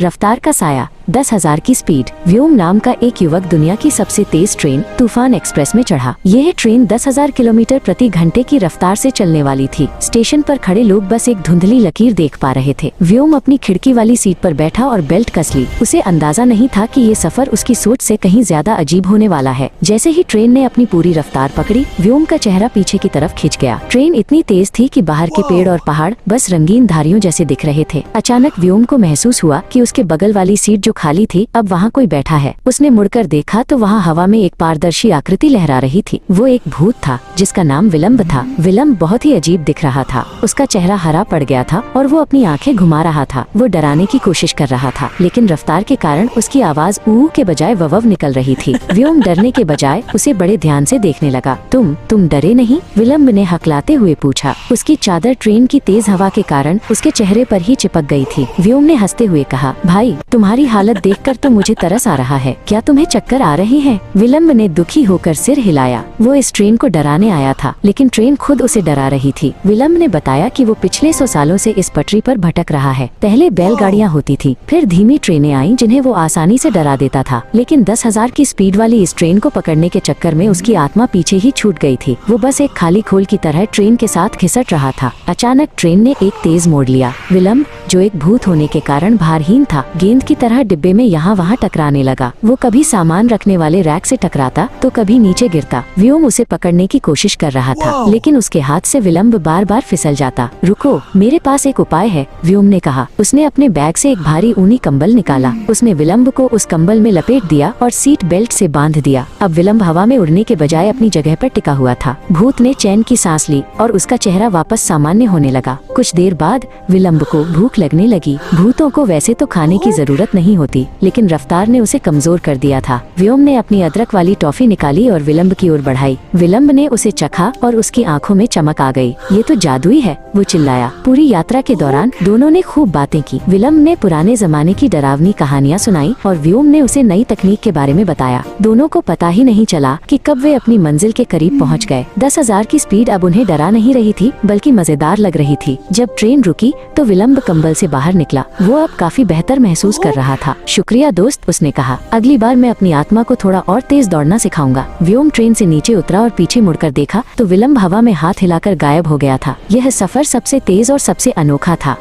रफ्तार का साया, 10,000 की स्पीड। व्योम नाम का एक युवक दुनिया की सबसे तेज ट्रेन तूफान एक्सप्रेस में चढ़ा। यह ट्रेन 10,000 किलोमीटर प्रति घंटे की रफ्तार से चलने वाली थी। स्टेशन पर खड़े लोग बस एक धुंधली लकीर देख पा रहे थे। व्योम अपनी खिड़की वाली सीट पर बैठा और बेल्ट कस ली। उसे अंदाजा नहीं था कि ये सफर उसकी सोच से कहीं ज्यादा अजीब होने वाला है। जैसे ही ट्रेन ने अपनी पूरी रफ्तार पकड़ी, व्योम का चेहरा पीछे की तरफ खिंच गया। ट्रेन इतनी तेज थी कि बाहर के पेड़ और पहाड़ बस रंगीन धारियों जैसे दिख रहे थे। अचानक व्योम को महसूस हुआ कि उसके बगल वाली सीट जो खाली थी, अब वहाँ कोई बैठा है। उसने मुड़कर देखा तो वहाँ हवा में एक पारदर्शी आकृति लहरा रही थी। वो एक भूत था जिसका नाम विलम्ब था। विलम्ब बहुत ही अजीब दिख रहा था। उसका चेहरा हरा पड़ गया था और वो अपनी आंखें घुमा रहा था। वो डराने की कोशिश कर रहा था, लेकिन रफ्तार के कारण उसकी आवाज ऊ के बजाय ववव निकल रही थी। व्योम डरने के बजाय उसे बड़े ध्यान से देखने लगा। तुम डरे नहीं? विलम्ब ने हकलाते हुए पूछा। उसकी चादर ट्रेन की तेज हवा के कारण उसके चेहरे पर ही चिपक गई थी। व्योम ने हंसते हुए कहा, भाई तुम्हारी हालत देखकर तो मुझे तरस आ रहा है। क्या तुम्हें चक्कर आ रहे हैं? विलम्ब ने दुखी होकर सिर हिलाया। वो इस ट्रेन को डराने आया था, लेकिन ट्रेन खुद उसे डरा रही थी। विलम्ब ने बताया कि वो पिछले 100 सालों से इस पटरी पर भटक रहा है। पहले बैलगाड़ियां होती थी, फिर धीमी ट्रेनें आईं जिन्हें वो आसानी से डरा देता था, लेकिन 10,000 की स्पीड वाली इस ट्रेन को पकड़ने के चक्कर में उसकी आत्मा पीछे ही छूट गई थी। वो बस एक खाली खोल की तरह ट्रेन के साथ घिसट रहा था। अचानक ट्रेन ने एक तेज मोड़ लिया। विलम्ब, जो एक भूत होने के कारण भारहीन था, गेंद की तरह डिब्बे में यहाँ वहाँ टकराने लगा। वो कभी सामान रखने वाले रैक से टकराता तो कभी नीचे गिरता। व्योम उसे पकड़ने की कोशिश कर रहा था, लेकिन उसके हाथ से विलम्ब बार बार फिसल जाता। रुको, मेरे पास एक उपाय है, व्योम ने कहा। उसने अपने बैग से एक भारी ऊनी कंबल निकाला। उसने विलम्ब को उस कंबल में लपेट दिया और सीट बेल्ट से बांध दिया। अब विलम्ब हवा में उड़ने के बजाय अपनी जगह पर टिका हुआ था। भूत ने चैन की सांस ली और उसका चेहरा वापस सामान्य होने लगा। कुछ देर बाद विलम्ब को भूख लगने लगी। भूतों को वैसे तो खाने की जरूरत नहीं होती, लेकिन रफ्तार ने उसे कमजोर कर दिया था। व्योम ने अपनी अदरक वाली टॉफी निकाली और विलम्ब की ओर बढ़ाई। विलम्ब ने उसे चखा और उसकी आंखों में चमक आ गई। ये तो जादुई है, वो चिल्लाया। पूरी यात्रा के दौरान दोनों ने खूब बातें की। विलम्ब ने पुराने जमाने की डरावनी कहानियां सुनाई और व्योम ने उसे नई तकनीक के बारे में बताया। दोनों को पता ही नहीं चला कि कब वे अपनी मंजिल के करीब पहुंच गए। 10,000 की स्पीड अब उन्हें डरा नहीं रही थी, बल्कि मजेदार लग रही थी। जब ट्रेन रुकी तो विलम्ब कंबल से बाहर निकला। वो अब काफी बेहतर महसूस कर रहा था। शुक्रिया दोस्त, उसने कहा। अगली बार मैं अपनी आत्मा को थोड़ा और तेज दौड़ना सिखाऊंगा। व्योम ट्रेन से नीचे उतरा और पीछे मुड़कर देखा तो विलम्ब हवा में हाथ हिलाकर गायब हो गया था। यह सफर सबसे तेज और सबसे अनोखा था।